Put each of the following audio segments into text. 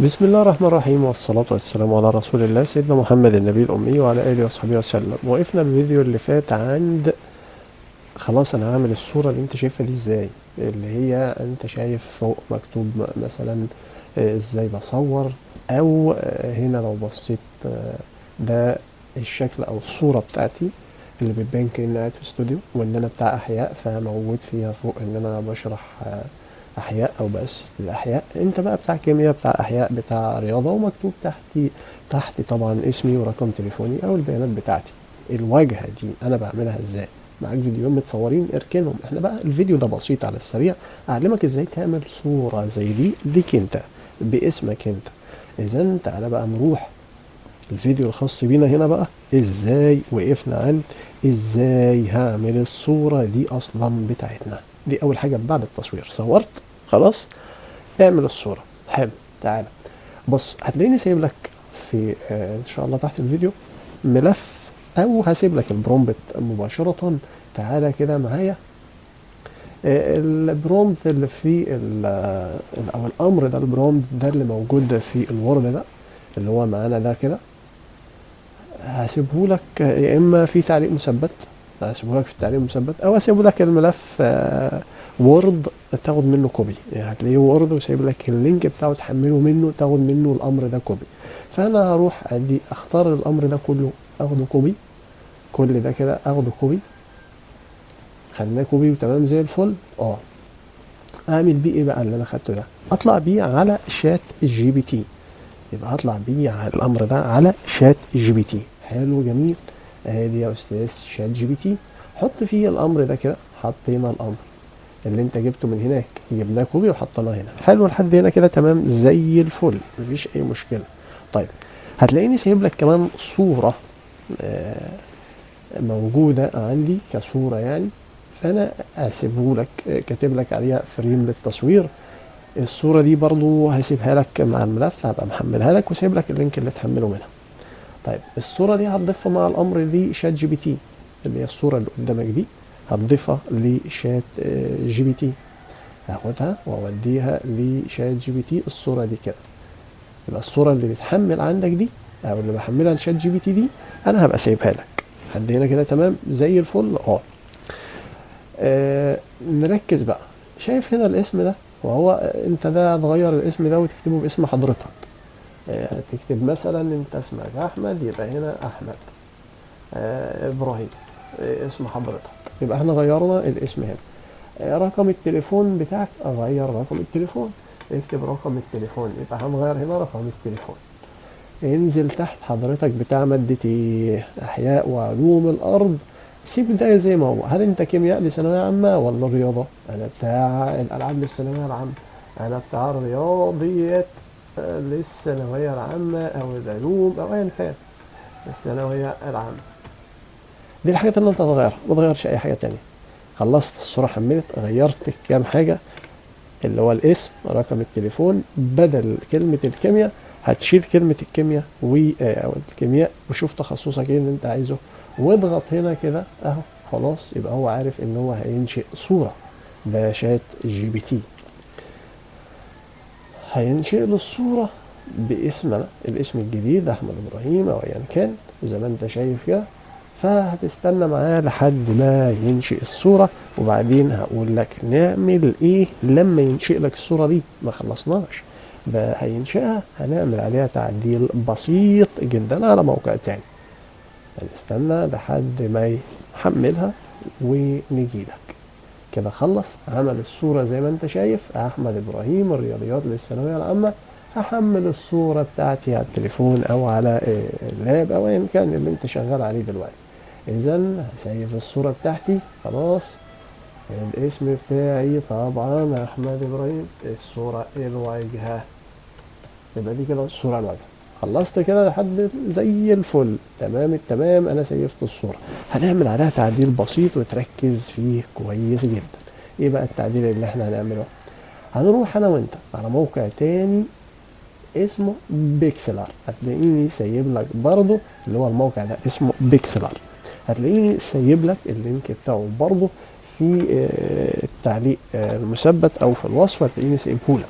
بسم الله الرحمن الرحيم، والصلاة والسلام على رسول الله سيدنا محمد النبي الأمي وعلى آله وصحبه وسلم. وقفنا الفيديو اللي فات عند خلاص أنا هعمل الصورة اللي أنت شايفها دي إزاي، اللي هي أنت شايف فوق مكتوب مثلا إزاي بصور، أو هنا لو بصيت ده الشكل أو الصورة بتاعتي اللي بتبان كأني قاعد في استوديو، وإن أنا بتاع أحياء فموجود فيها فوق إن أنا بشرح احياء او باسس للاحياء. انت بقى بتاع كيمياء، بتاع احياء، بتاع رياضه، ومكتوب تحت طبعا اسمي ورقم تليفوني او البيانات بتاعتي. الواجهه دي انا بعملها ازاي؟ معاك فيديوهين متصورين اركنهم. احنا بقى الفيديو ده بسيط على السريع، اعلمك ازاي تعمل صوره زي دي ليك انت باسمك انت. اذا تعالى بقى نروح الفيديو الخاص بينا هنا بقى. ازاي وقفنا عند ازاي هعمل الصورة دي اصلا بتاعتنا دي. اول حاجة بعد التصوير صورت خلاص، اعمل الصورة. حلو، تعالى بص، هتلاقيني سايب لك في ان شاء الله تحت الفيديو ملف، او هسيب لك البرومبت مباشرة. تعالى كده معايا. البرومبت اللي في او الامر ده، البرومبت ده اللي موجود في الوورد ده اللي هو معانا ده كده، هسيبه لك يا اما في تعليق مثبت، هسيبه لك في التعليق المثبت، او هسيبه لك الملف وورد تاخد منه كوبي. يعني هتلاقيه وورد وسايب لك اللينك بتاعه تحمله منه، تاخد منه الامر ده كوبي. فانا هروح ادي اختار الامر ده كله اخده كوبي، كل ده كده اخده كوبي، خليناه كوبي وتمام زي الفل. اعمل بيه ايه بقى اللي انا خدته ده؟ اطلع بيه على شات جي بي تي. يبقى هطلع بيه على الامر ده على شات جي بي تي. حلو جميل، ادي يا استاذ شات جي بي تي. حط فيه الامر ده كده. حطينا الامر اللي انت جبته من هناك، جبناه كوبي وحطيناه هنا. حلو لحد هنا كده تمام زي الفل، مفيش اي مشكله. طيب هتلاقيني سايب لك كمان صوره آه، موجوده عندي كصوره يعني، فانا هسيبه لك كاتب لك عليها فريم للتصوير. الصورة دي برضو هسيبها لك مع الملف، هبقى محملها لك وسيب لك اللينك اللي تحمله منها. طيب الصورة دي هتضيفها مع الأمر لشات جي بي تي، اللي هي الصورة اللي قدامك دي هتضيفها لشات جي بي تي. هاخدها واوديها لشات جي بي تي الصورة دي كده. يبقى الصورة اللي بتحمل عندك دي او اللي بحملها لشات جي بي تي دي انا هبقى سايبها لك لحد هنا كده تمام زي الفل. نركز بقى. شايف هنا الاسم ده؟ وهو انت ده تغير الاسم ده وتكتبه باسم حضرتك. تكتب مثلا انت اسمك احمد، يبقى هنا احمد ابراهيم اسم حضرتك. يبقى احنا غيرنا الاسم هنا. رقم التليفون بتاعك، اغير رقم التليفون. اكتب رقم التليفون، يبقى هنغير هنا رقم التليفون. انزل تحت حضرتك بتاع مادة ايه؟ احياء وعلوم الارض. سيب ده زي ما هو. هل انت كيمياء لثانوية عامة ولا رياضة؟ انا بتاع الالعاب للثانوية العامة. انا بتاع الرياضيات للثانوية العامة او العلوم او ايا كان الثانوية العامة. دي الحاجات اللي انت هتغيرها، ما تغيرش اي حاجة تانية. خلصت الصورة، حملت، غيرت كام حاجة، اللي هو الاسم، رقم التليفون، بدل كلمة الكيمياء هتشيل كلمة الكيمياء أو الكيمياء، وشوف تخصصك ايه اللي انت عايزه، واضغط هنا كده اهو. خلاص يبقى هو عارف ان هو هينشئ صورة. ده شات جي بي تي هينشئ له الصورة باسمنا، الاسم الجديد احمد ابراهيم او ايا كان زي ما انت شايف كده. فهتستنى معاه لحد ما ينشئ الصورة، وبعدين هقول لك نعمل ايه لما ينشئ لك الصورة دي. ما خلصناش، ده هينشئها هنعمل عليها تعديل بسيط جدا على موقع تاني. هنستنى لحد ما يحملها ونجي لك كده. خلص عمل الصورة زي ما انت شايف، احمد ابراهيم الرياضيات للثانوية العامة. هحمل الصورة بتاعتي على التليفون او على اللاب او ايا كان اللي انت شغال عليه دلوقتي. اذا هسيف الصورة بتاعتي خلاص. الاسم بتاعي طبعا احمد ابراهيم. الصورة الواجهة، يبقى دي كده الصورة الواجهة. خلصت كده لحد زي الفل تمام التمام. انا سيفت الصورة، هنعمل عليها تعديل بسيط وتركز فيه كويس جدا. ايه بقى التعديل اللي احنا هنعمله؟ هنروح انا وانت على موقع تاني اسمه بيكسلر. هتلاقيني سايب لك برضه اللي هو الموقع ده اسمه بيكسلر. هتلاقيني سايب لك اللينك بتاعه برضه في التعليق المثبت او في الوصف. هتلاقيني سايبه لك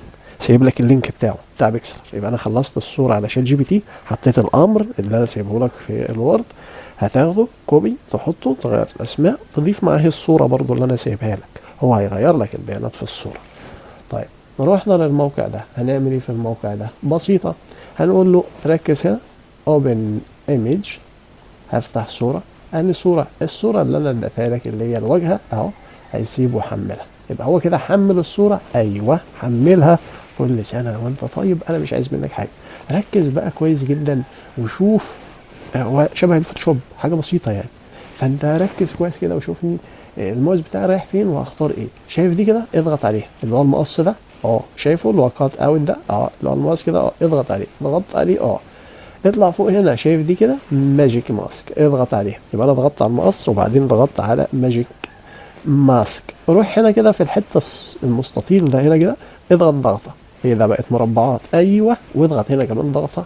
سايب لك اللينك بتاعه بتاع بيكسلر. يبقى انا خلصت الصوره على شات جي بي تي، حطيت الامر اللي انا سايبه لك في الوورد، هتاخده كوبي تحطه، تغير الاسماء، تضيف معاه الصوره برضو اللي انا سايبها لك، هو هيغير لك البيانات في الصوره. طيب رحنا للموقع ده، هنعمل ايه في الموقع ده؟ بسيطه، هنقول له ركز هنا open image، هفتح صوره، اني الصوره اللي انا اديتها لك اللي هي الواجهه اهو، هيسيبه يحملها. يبقى هو كده حمل الصوره، ايوه حملها. كل سنه وانت طيب، انا مش عايز منك حاجه. ركز بقى كويس جدا وشوف، هو شبه الفوتوشوب، حاجه بسيطه يعني. فانت ركز كويس كده وشوفني الماوس بتاعي رايح فين وهختار ايه. شايف دي كده؟ اضغط عليها، اللي هو المقص ده، شايفه اللي هو كات اوت ده، اللي هو الماوس كده، اضغط عليه، ضغطت عليه، اطلع فوق هنا، شايف دي كده؟ ماجيك ماسك، اضغط عليها. يبقى انا ضغطت على المقص وبعدين ضغطت على ماجيك ماسك. روح هنا كده في الحته المستطيل ده هنا كده، اضغط ضغطه، هي ده بقت مربعات، ايوه، واضغط هنا كمان ضغطه،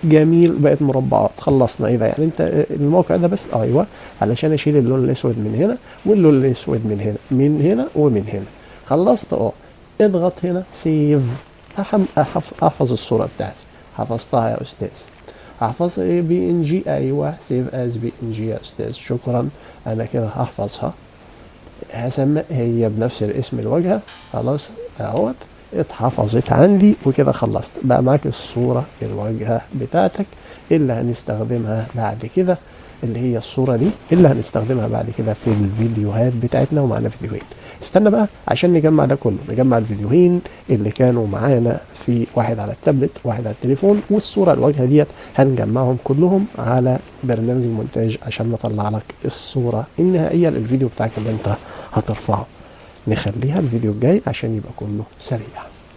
جميل، بقت مربعات. خلصنا. ايه ده يعني؟ انت الموقع ده بس، ايوه، علشان اشيل اللون الاسود من هنا واللون الاسود من هنا، من هنا ومن هنا. خلصت. اضغط هنا سيف، احفظ الصوره بتاعتي. حفظتها يا استاذ. احفظها ايه؟ بي ان جي، ايوه، سيف از بي ان جي يا استاذ، شكرا. انا كده هحفظها، هسمى هي بنفس الاسم الواجهه، خلاص اهوت، اتحفظت عندي وكده خلصت. بقى معاك الصوره الواجهه بتاعتك اللي هنستخدمها بعد كده، اللي هي الصوره دي اللي هنستخدمها بعد كده في الفيديوهات بتاعتنا. ومعانا فيديوهين، استنى بقى عشان نجمع ده كله، نجمع الفيديوهين اللي كانوا معانا، في واحد على التابلت واحد على التليفون، والصوره الواجهه ديت هنجمعهم كلهم على برنامج المونتاج عشان نطلع لك الصوره النهائيه للفيديو بتاعك اللي انت هترفعه. نخليها الفيديو الجاي عشان يبقى كله سريع.